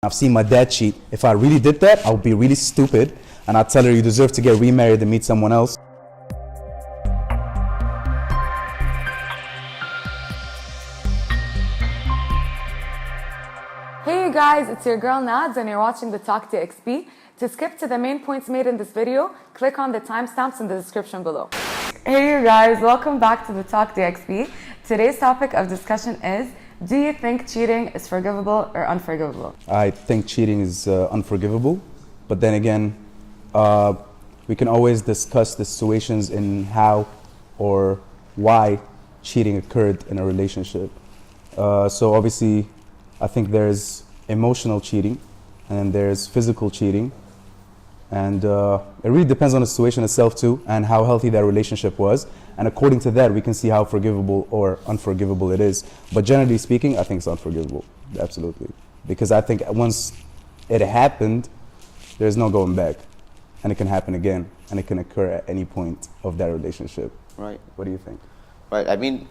I've seen my dad cheat. If I really did that, I would be really stupid, and I'd tell her, you deserve to get remarried and meet someone else. Hey you guys, it's your girl Nads and you're watching TheTalk TXP. To skip to the main points made in this video, click on the timestamps in the description below. Hey you guys, welcome back to TheTalk TXP. Today's topic of discussion is, do you think cheating is forgivable or unforgivable? I think cheating is unforgivable, but then again, we can always discuss the situations in how or why cheating occurred in a relationship. So obviously, I think there's emotional cheating and there's physical cheating, and it really depends on the situation itself too and how healthy that relationship was, and according to that we can see how forgivable or unforgivable it is. But generally speaking, I think it's unforgivable, absolutely, because I think once it happened, there's no going back, and it can happen again, and it can occur at any point of that relationship. Right. What do you think? Right. I mean,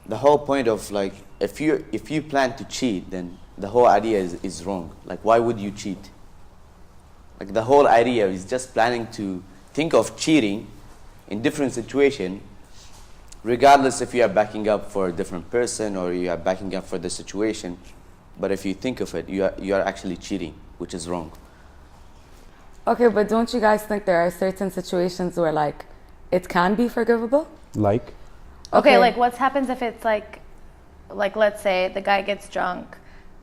the whole point of, like, if you plan to cheat, then the whole idea is wrong. Like, why would you cheat? Like, the whole idea is just planning to think of cheating in different situation, regardless if you are backing up for a different person or you are backing up for the situation. But if you think of it, you are actually cheating, which is wrong. Okay, but don't you guys think there are certain situations where, like, it can be forgivable? Like? Okay, like what happens if it's like let's say the guy gets drunk,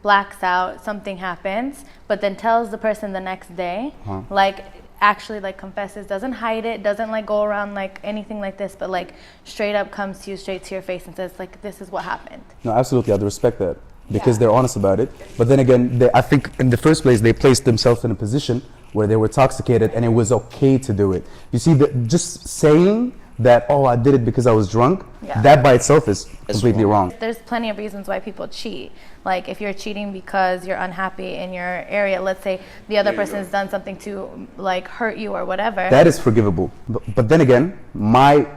blacks out, something happens, but then tells the person the next day, like actually like confesses, doesn't hide it, doesn't like go around like anything like this, but like straight up comes to you straight to your face and says like, this is what happened. No, absolutely, I'd respect that because they're honest about it. But then again, I think in the first place they placed themselves in a position where they were intoxicated and it was okay to do it. You see, just saying that, oh, I did it because I was drunk, that by itself is completely wrong. There's plenty of reasons why people cheat. Like if you're cheating because you're unhappy in your area, let's say the other person's done something to like hurt you or whatever. That is forgivable. But then again, my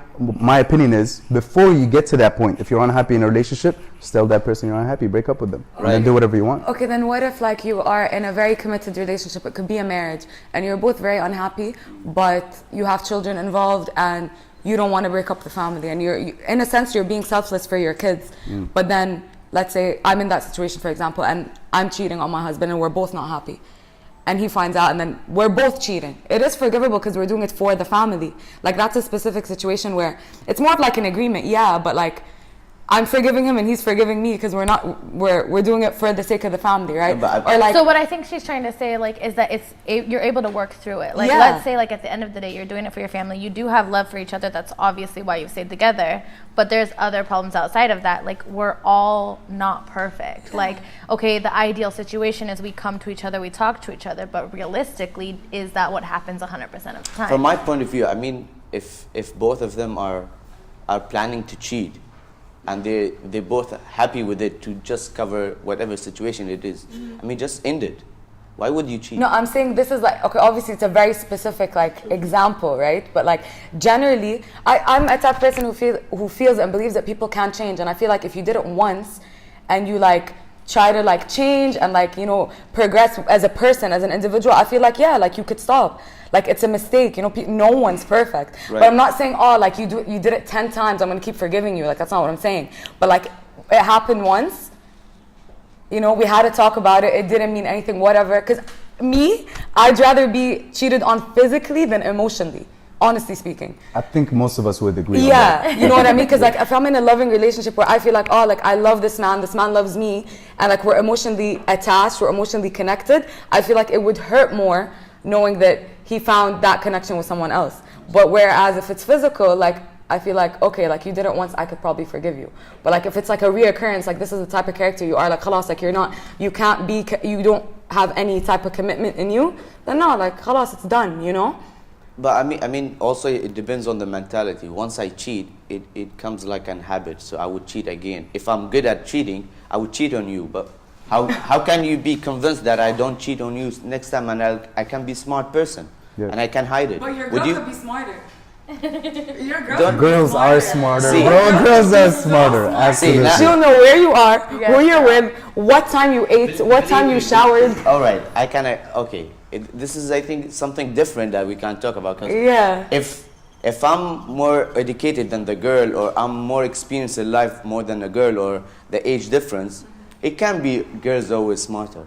opinion is, before you get to that point, if you're unhappy in a relationship, just tell that person you're unhappy, break up with them, and then do whatever you want. Okay, then what if like you are in a very committed relationship, it could be a marriage, and you're both very unhappy, but you have children involved and you don't want to break up the family, and in a sense you're being selfless for your kids. But then let's say I'm in that situation, for example, and I'm cheating on my husband and we're both not happy, and he finds out, and then we're both cheating. It is forgivable because we're doing it for the family. Like, that's a specific situation where it's more of like an agreement, but like I'm forgiving him and he's forgiving me because we're doing it for the sake of the family, right? Or like, so what I think she's trying to say, like, is that you're able to work through it. Like, let's say, like, at the end of the day, you're doing it for your family. You do have love for each other. That's obviously why you've stayed together. But there's other problems outside of that. Like, we're all not perfect. Like, okay, the ideal situation is we come to each other, we talk to each other. But realistically, is that what happens 100% of the time? From my point of view, I mean, if both of them are planning to cheat, and they're both happy with it to just cover whatever situation it is, I mean, just end it. Why would you cheat? No, I'm saying this is like, okay, obviously it's a very specific like example, right? But like generally, I'm a type of person who feels and believes that people can change, and I feel like if you did it once and you like try to like change and like, you know, progress as a person, as an individual, I feel like like you could stop. Like, it's a mistake, you know, no one's perfect. But I'm not saying, oh, like you did it 10 times, I'm gonna keep forgiving you. Like, that's not what I'm saying. But like, it happened once, you know, we had to talk about it, it didn't mean anything, whatever. Because I'd rather be cheated on physically than emotionally, honestly speaking. I think most of us would agree on that. You know what I mean? Because like, if I'm in a loving relationship where I feel like, oh, like I love this man loves me, and like we're emotionally attached, we're emotionally connected, I feel like it would hurt more knowing that he found that connection with someone else. But whereas if it's physical, like I feel like, okay, like you did it once, I could probably forgive you. But like if it's like a reoccurrence, like this is the type of character you are, like khalas, like you don't have any type of commitment in you, then no, like khalas, it's done, you know? But I mean, also it depends on the mentality. Once I cheat, it comes like an habit, so I would cheat again. If I'm good at cheating, I would cheat on you, but how can you be convinced that I don't cheat on you next time, and I can be a smart person and I can hide it? But your would girl you? could be smarter. Your Don't- Girls are smarter. See. Girls are smarter. Absolutely. now- She'll know where you are, who you're with, what time you ate, what time you showered. All right, I kind of okay. This is, I think, something different that we can talk about. 'Cause Yeah. if I'm more educated than the girl, or I'm more experienced in life more than the girl, or the age difference, it can be girls always smarter.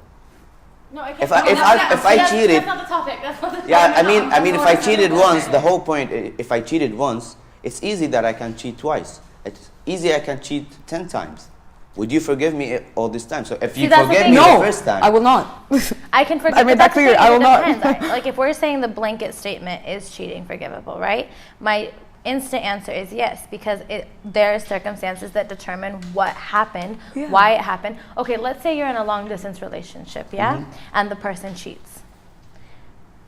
No, I can't. If I cheated, That's not the topic. That's not the topic. yeah, I mean, if I cheated once, the whole point, if I cheated once, it's easy that I can cheat twice. It's easy I can cheat 10 times. Would you forgive me all this time? So if you that's the forgive thing. me No, the first time, I will not. I can forgive. I made but that that's the clear. thing, I will it not. depends. Like if we're saying the blanket statement is cheating forgivable, right? My instant answer is yes, because there are circumstances that determine what happened, Yeah. why it happened. Okay, let's say you're in a long distance relationship, yeah, and the person cheats.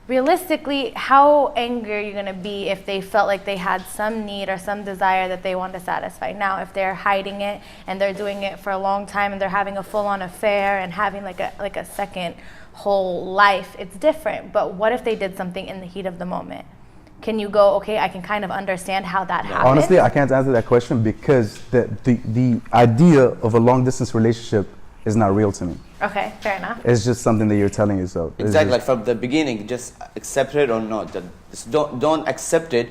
Realistically, how angry are you going to be if they felt like they had some need or some desire that they want to satisfy? Now, if they're hiding it and they're doing it for a long time and they're having a full-on affair and having like a second whole life, it's different. But what if they did something in the heat of the moment? Can you go, okay, I can kind of understand how that happened? Honestly, I can't answer that question because the idea of a long distance relationship is not real to me. Okay, fair enough. It's just something that you're telling yourself. It's exactly, like just- from the beginning, just accept it or not. Just don't accept it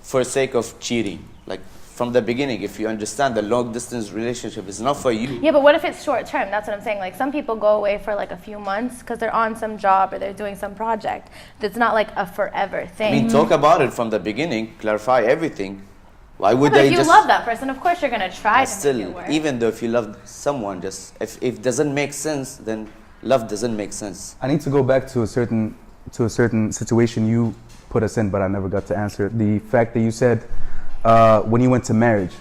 for sake of cheating. Like from the beginning, if you understand the long distance relationship is not for you. Yeah, but what if it's short term? That's what I'm saying. Like some people go away for like a few months because they're on some job or they're doing some project. That's not like a forever I thing. mean, talk about it from the beginning, clarify everything. Why would but they if you just love that person, of course you're gonna try to make it still, work. even though if you love someone, just if it doesn't make sense, then love doesn't make sense. I need to go back to a certain situation you put us in, but I never got to answer. The fact that you said when you went to marriage,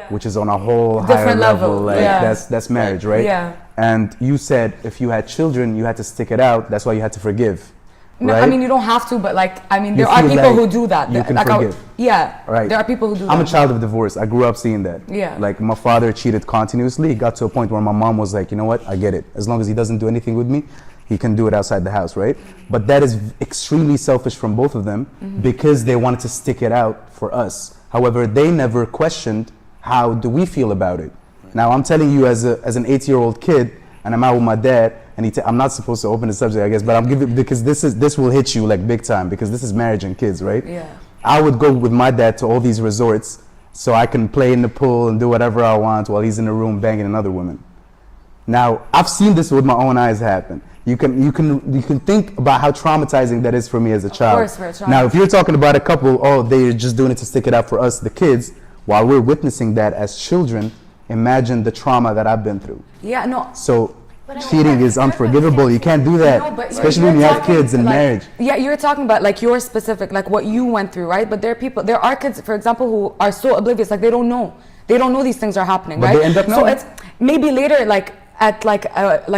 which is on a whole higher Different level, like yeah. that's marriage, right? Yeah. And you said if you had children, you had to stick it out. That's why you had to forgive. No, right? I mean, you don't have to, but like, I mean, You there are feel people like who do that. you can Like, forgive. yeah, Right. there are people who do that. I'm a child of divorce. I grew up seeing that. Yeah. Like my father cheated continuously. It got to a point where my mom was like, you know what? I get it. As long as he doesn't do anything with me, he can do it outside the house, right? But that is extremely selfish from both of them because they wanted to stick it out for us. However, they never questioned how do we feel about it. Now I'm telling you as an 8-year-old kid, and I'm out with my dad, and I'm not supposed to open the subject, I guess, but I'm giving because this will hit you like big time because this is marriage and kids, right? Yeah. I would go with my dad to all these resorts so I can play in the pool and do whatever I want while he's in the room banging another woman. Now I've seen this with my own eyes happen. You can think about how traumatizing that is for me as a child. course, for a child. Now if you're talking about a couple, oh, they're just doing it to stick it out for us, the kids, while we're witnessing that as children, imagine the trauma that I've been through. Yeah, no. So cheating is unforgivable. You can't do that, No, but especially you're when you have talking, kids in like, marriage. Yeah, you're talking about like your specific, like what you went through, right? But there are kids, for example, who are so oblivious, like they don't know these things are happening, But right? they end up so knowing. it's maybe later, like at like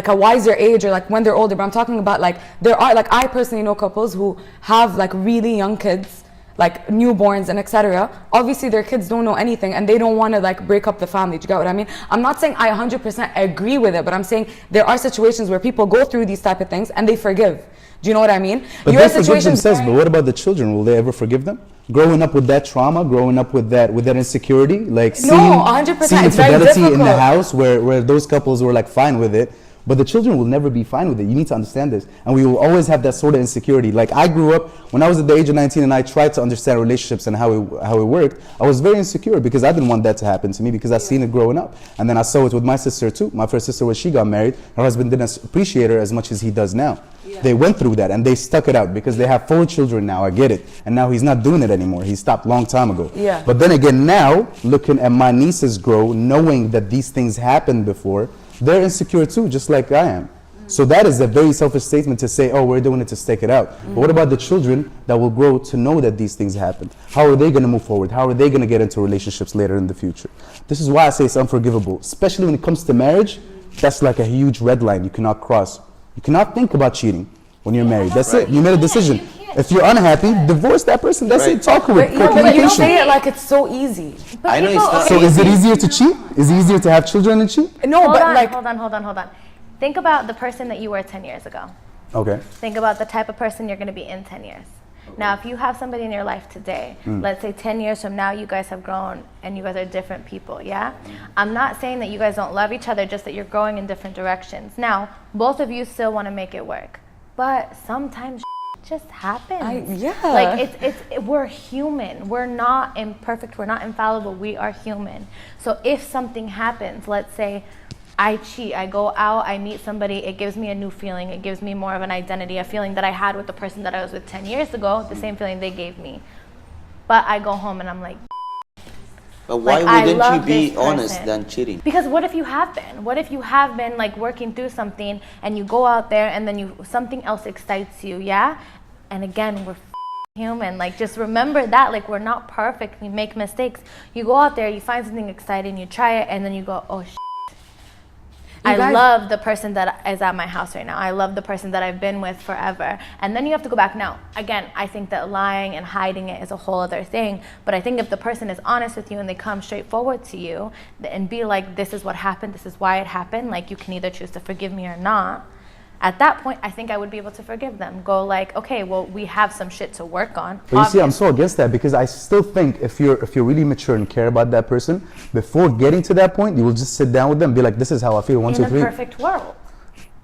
a wiser age or like when they're older. But I'm talking about like there are like I personally know couples who have like really young kids, like newborns and etc. Obviously their kids don't know anything and they don't want to like break up the family. Do you get what I mean? I'm not saying I 100% agree with it, but I'm saying there are situations where people go through these type of things and they forgive. Do you know what I mean? But they forgive themselves, but what about the children? Will they ever forgive them? Growing up with that trauma, growing up with that insecurity, like No, 100%, seeing it's very infidelity in the difficult. house where those couples were like fine with it, but the children will never be fine with it. You need to understand this. And we will always have that sort of insecurity. Like I grew up, when I was at the age of 19 and I tried to understand relationships and how it worked, I was very insecure because I didn't want that to happen to me because I've seen it growing up. And then I saw it with my sister too. My first sister, when she got married, her husband didn't appreciate her as much as he does now. Yeah. They went through that and they stuck it out because they have 4 children now, I get it. And now he's not doing it anymore. He stopped long time ago. Yeah. But then again, now, looking at my nieces grow, knowing that these things happened before, they're insecure too, just like I am. So that is a very selfish statement to say, oh, we're doing it to stick it out. But what about the children that will grow to know that these things happen? How are they going to move forward? How are they going to get into relationships later in the future? This is why I say it's unforgivable, especially when it comes to marriage. That's like a huge red line you cannot cross. You cannot think about cheating when you're married. That's it. You made a decision. If you're unhappy, divorce that person. That's it. Talk with But, but you communication. say it like it's so easy. But I know people- it's not So is it easier to cheat? Is it easier to have children and cheat? No, hold but on, like hold on. Think about the person that you were 10 years ago. Okay. Think about the type of person you're going to be in 10 years. Now, if you have somebody in your life today, let's say 10 years from now, you guys have grown and you guys are different people, yeah? I'm not saying that you guys don't love each other, just that you're growing in different directions. Now, both of you still want to make it work, but sometimes just happens. Like we're human. We're not imperfect. We're not infallible. We are human. So if something happens, let's say I cheat, I go out, I meet somebody, it gives me a new feeling, it gives me more of an identity, a feeling that I had with the person that I was with 10 years ago, the same feeling they gave me. But I go home and I'm like, but why like, wouldn't you be honest than cheating? Because what if you have been? What if you have been like working through something and you go out there and then something else excites you, yeah? And again, we're human. Like, just remember that, like, we're not perfect, we make mistakes. You go out there, you find something exciting, you try it, and then you go, oh I love the person that is at my house right now. I love the person that I've been with forever. And then you have to go back. Now, again, I think that lying and hiding it is a whole other thing. But I think if the person is honest with you and they come straight forward to you and be like, this is what happened, this is why it happened, like, you can either choose to forgive me or not. At that point, I think I would be able to forgive them. Go like, okay, well, we have some shit to work on. But you see, I'm so against that, because I still think if you're really mature and care about that person, before getting to that point, you will just sit down with them and be like, this is how I feel, 1, 2, 3. In a perfect world.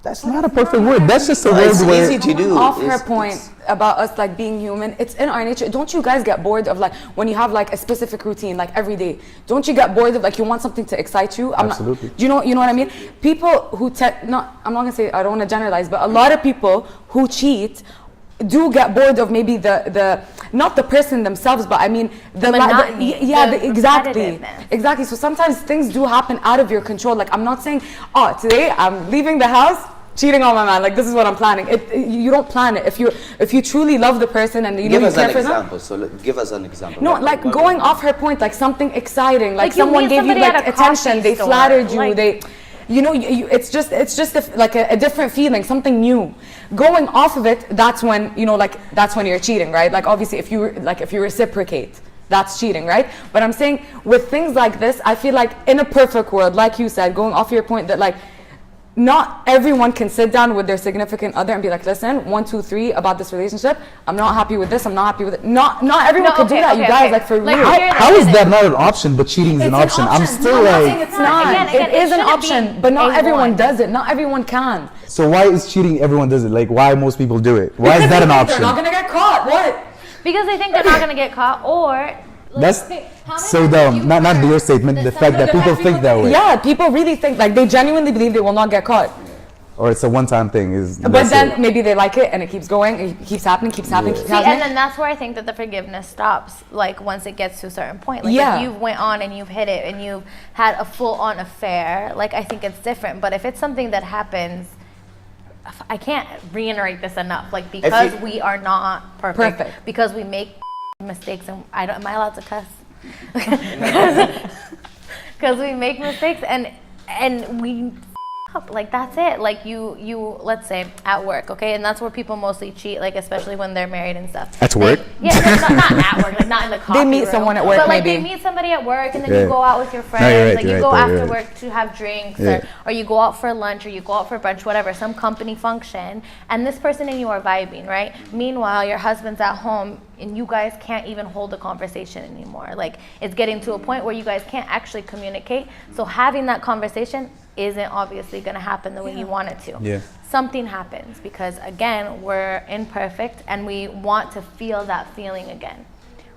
That's not a perfect word. That's just a word where... It's easy to do. Off her point about us like being human, it's in our nature. Don't you guys get bored of like when you have like a specific routine like every day? Don't you get bored of like you want something to excite you? Absolutely. Do you know what I mean? People who I'm not gonna say, I don't want to generalize, but a lot of people who cheat do get bored of maybe the not the person themselves, but I mean exactly. So sometimes things do happen out of your control. Like, I'm not saying, oh, today I'm leaving the house, cheating on my man, like this is what I'm planning. You don't plan it. If you truly love the person and you know you care for them. Give us an example. No, like going off her point, like something exciting, like someone gave you like attention, they flattered you, like, it's just like a different feeling, something new. Going off of it, that's when that's when you're cheating, right? Like, obviously, if you reciprocate, that's cheating, right? But I'm saying with things like this, I feel like in a perfect world, like you said, going off your point that like not everyone can sit down with their significant other and be like, listen, 1, 2, 3 about this relationship. I'm not happy with this. I'm not happy with it. Not everyone can do that, you guys. Like, for real. How is that not an option? But cheating is an option. I'm still like, it's not. It is an option, but not everyone does it. Not everyone can. So why is cheating? Everyone does it. Like, why most people do it? Why is that an option? They're not gonna get caught. What? Because they think they're not gonna get caught, or. That's so dumb. Not your statement. The fact that people think that way. Yeah, people really think, like, they genuinely believe they will not get caught. Or it's a one-time thing. But then maybe they like it and it keeps going. It keeps happening. See, and then that's where I think that the forgiveness stops. Like, once it gets to a certain point. Like, if you've went on and you've hit it and you've had a full-on affair, like, I think it's different. But if it's something that happens, I can't reiterate this enough. Like, because we are not perfect. Because we make mistakes, and am I allowed to cuss? Because we make mistakes and we up, like, that's it. Like, you let's say at work, okay, and that's where people mostly cheat, like, especially when they're married and stuff. At work? Yeah, not at work, like, not in the coffee They meet room. someone at work, but like maybe. they meet somebody at work, and then you go out with your friends, like you go after work to have drinks, or you go out for lunch, or you go out for brunch, whatever, some company function, and this person and you are vibing, right? Meanwhile, your husband's at home and you guys can't even hold a conversation anymore. Like, it's getting to a point where you guys can't actually communicate. So having that conversation isn't obviously going to happen the way you want it to. Yeah. Something happens because, again, we're imperfect and we want to feel that feeling again.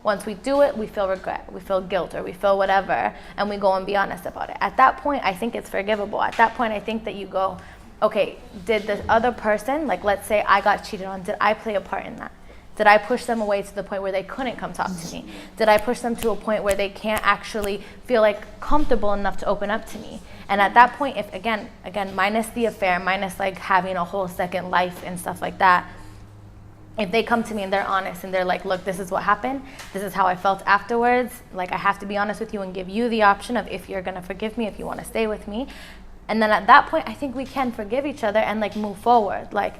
Once we do it, we feel regret, we feel guilt, or we feel whatever, and we go and be honest about it. At that point, I think it's forgivable. At that point, I think that you go, okay, did the other person, like, let's say I got cheated on, did I play a part in that? Did I push them away to the point where they couldn't come talk to me? Did I push them to a point where they can't actually feel like comfortable enough to open up to me? And at that point, if again, minus the affair, minus like having a whole second life and stuff like that, if they come to me and they're honest and they're like, look, this is what happened, this is how I felt afterwards, like, I have to be honest with you and give you the option of if you're gonna forgive me, if you wanna stay with me. And then at that point, I think we can forgive each other and like move forward. Like,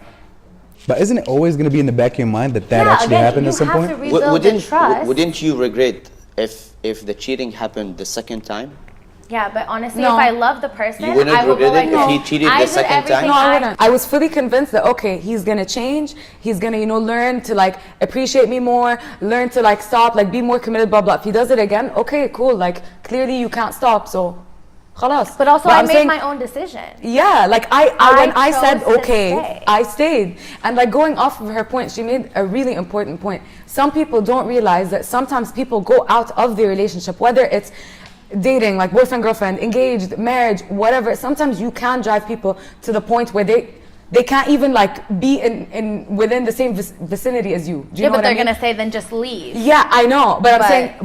but isn't it always going to be in the back of your mind that actually happened at some point? Wouldn't you regret if the cheating happened the second time? Yeah, but honestly, No. if I love the person, You wouldn't I will go regret it like, if he cheated I the did second everything time? No, I wouldn't. I was fully convinced that okay, he's gonna change. He's gonna, learn to like appreciate me more, learn to like stop, like be more committed, blah blah. If he does it again, okay, cool. Like clearly you can't stop, so, خلاص. But also, I I'm made saying- my own decision. Yeah, like when I said chose to okay, stay. I stayed. And like going off of her point, she made a really important point. Some people don't realize that sometimes people go out of their relationship, whether it's dating, like boyfriend, girlfriend, engaged, marriage, whatever. Sometimes you can drive people to the point where they can't even like be in within the same vicinity as you. Do you Yeah, know but what they're I mean? gonna say then just leave. Yeah, I know, but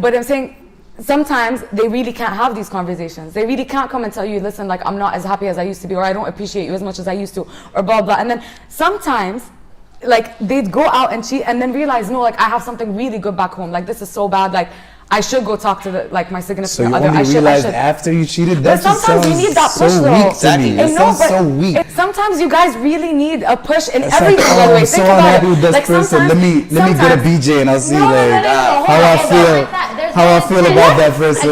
But- I'm saying sometimes they really can't have these conversations. They really can't come and tell you, listen, like I'm not as happy as I used to be, or I don't appreciate you as much as I used to, or blah blah. And then sometimes like they'd go out and cheat and then realize, no, like I have something really good back home. Like this is so bad, like I should go talk to like my So significant you other. only I should. realized after you cheated? But That just sometimes you sounds need that push so though. weak to me. Exactly. That I know, sounds but so weak. sometimes you guys really need a push in It's everything. like, by the oh, way, I'm think so about unhappy it. with this Like, person. Let me get a sometimes- BJ and I'll see No, no, no, like no, no, how I hold on, feel. Like that. There's How I no feel intent. about that person.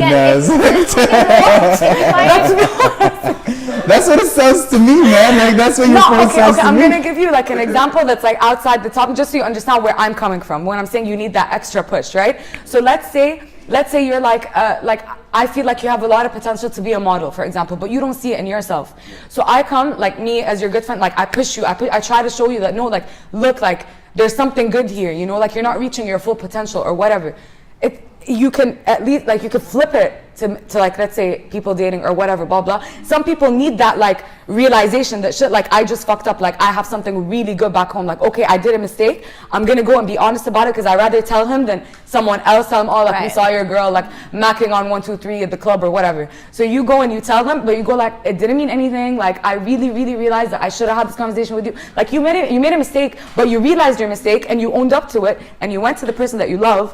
That's what it sounds to me, man. Like that's what your No, point okay, sounds okay. to I'm me. gonna give you like an example that's like outside the topic, just so you understand where I'm coming from. When I'm saying you need that extra push, right? So let's say you're like I feel like you have a lot of potential to be a model, for example, but you don't see it in yourself. So I come, like me as your good friend, like I push you, I try to show you that no, like look, like there's something good here, like you're not reaching your full potential or whatever. You can at least like you could flip it to like, let's say people dating or whatever, blah blah. Some people need that like realization that shit, like I just fucked up, like I have something really good back home, like okay, I did a mistake, I'm gonna go and be honest about it, because I rather tell him than someone else tell him, oh, like we Right. saw your girl like macking on 1 2 3 at the club or whatever. So you go and you tell them, but you go like it didn't mean anything, like I really realized that I should have had this conversation with you, like you made a mistake, but you realized your mistake and you owned up to it and you went to the person that you love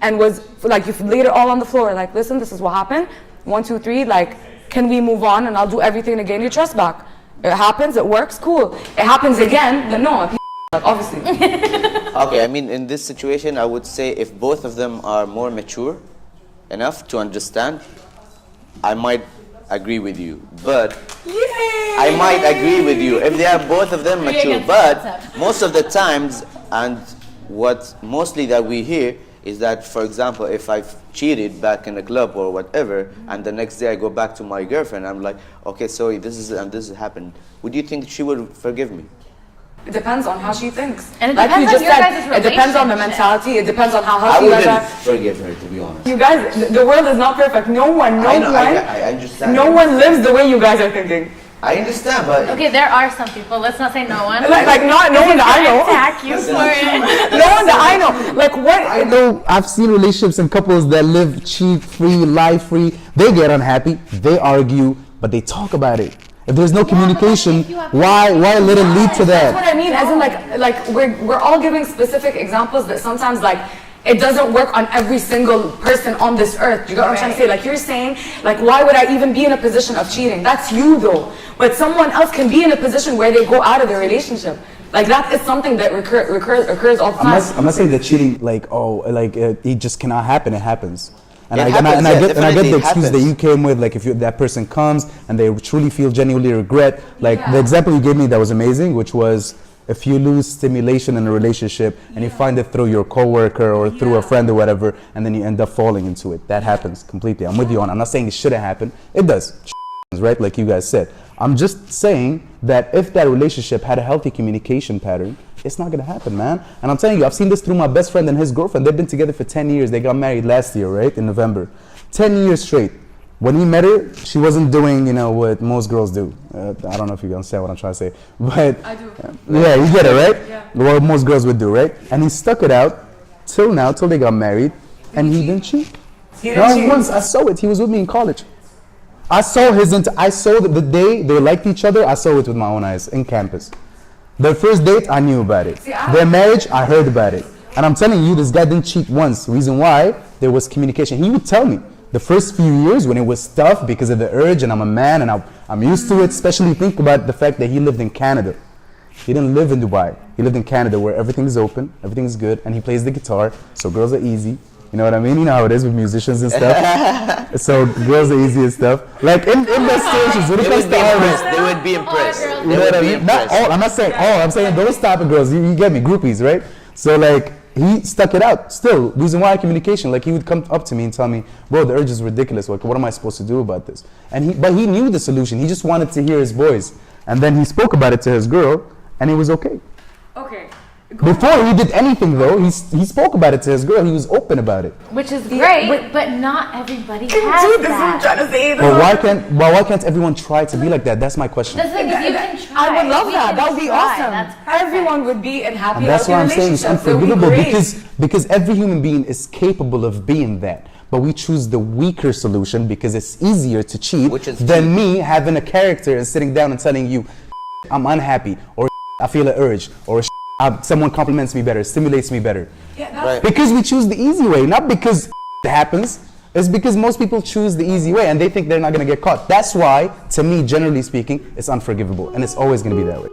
and was like, you laid it all on the floor, like listen, this is what happened, 1 2 3, like can we move on, and I'll do everything to gain your trust back. It happens, it works, cool. It happens again, then no, like, obviously. Okay, I mean, in this situation, I would say if both of them are more mature enough to understand, I might agree with you. But I might agree with you if they are both of them mature. But most of the times, and what mostly that we hear is that, for example, if I've cheated back in the club or whatever, and the next day I go back to my girlfriend, I'm like, okay, sorry, this has happened. Would you think she would forgive me? It depends on how she thinks. And it like depends you on just your said, guys' it depends on the relationship. mentality, it depends on how I healthy you guys wouldn't are. forgive her, to be honest. You guys, the world is not perfect. No one, I know, I understand. no one lives the way you guys are thinking. I understand, but Okay, there are some people. Let's not say no one. Like not no one that I know. Attack you for it. No one that I know. Like what? I know I've seen relationships and couples that live cheat-free, lie-free. They get unhappy, they argue, but they talk about it. If there's no communication, if you have- why let it lead to That's what that? I mean. As in like we're all giving specific examples that sometimes like it doesn't work on every single person on this earth. You got what I'm trying to say? Like you're saying, like why would I even be in a position of cheating? That's you though. But someone else can be in a position where they go out of their relationship. Like that is something that occurs all the time. I'm not saying that cheating, like it just cannot happen. It happens. And It I happens, get yeah, the definitely excuse that happens. you came with, like if that person comes and they truly feel genuinely regret, like the example you gave me that was amazing, which was if you lose stimulation in a relationship and you find it through your coworker or through a friend or whatever, and then you end up falling into it. That happens completely. I'm with you on. I'm not saying it shouldn't happen. It does. Right, like you guys said. I'm just saying that if that relationship had a healthy communication pattern, it's not gonna happen, man. And I'm telling you, I've seen this through my best friend and his girlfriend. They've been together for 10 years. They got married last year, right, in November. 10 years straight. When he met her, she wasn't doing, what most girls do. I don't know if you understand what I'm trying to say, but I do. yeah, you get it, right? Yeah. What most girls would do, right? And he stuck it out till now, till they got married, and he didn't cheat. Not once. I saw it. He was with me in college. I saw the day they liked each other. I saw it with my own eyes in campus. Their first date, I knew about it. Their marriage, I heard about it. And I'm telling you, this guy didn't cheat once. Reason why? There was communication. He would tell me the first few years when it was tough because of the urge, and I'm a man and I'm used to it. Especially think about the fact that he lived in Canada. He didn't live in Dubai. He lived in Canada where everything is open, everything is good, and he plays the guitar, so girls are easy. You know what I mean? You know how it is with musicians and stuff. So girls are easy and stuff. Like in the stations, when it comes to artists, They would be impressed. girls. you They know what I would be mean? Not impressed. all. I'm not saying all. I'm saying those type of girls. You get me? Groupies, right? So like he stuck it out. Still, reason why communication. Like he would come up to me and tell me, "Bro, the urge is ridiculous. Like, what am I supposed to do about this?" But he knew the solution. He just wanted to hear his voice. And then he spoke about it to his girl, and he was okay. Okay. Before he did anything, though, he spoke about it to his girl. He was open about it. Which is great, but not everybody has Dude, this is what I'm that. trying to say. But why can't everyone try to be like that? That's my question. The thing is, you can try. I would love We that. can That would be try. awesome. That's perfect. Everyone would be in happy, And that's healthy why I'm saying it's relationships. It would be unforgivable great. because every human being is capable of being that. But we choose the weaker solution because it's easier to cheat Which is than me having a character and sitting down and telling you, I'm unhappy, or I feel an urge, or someone compliments me better, stimulates me better. Yeah, that's Right. Because we choose the easy way, not because it happens. It's because most people choose the easy way and they think they're not going to get caught. That's why, to me, generally speaking, it's unforgivable. And it's always going to be that way.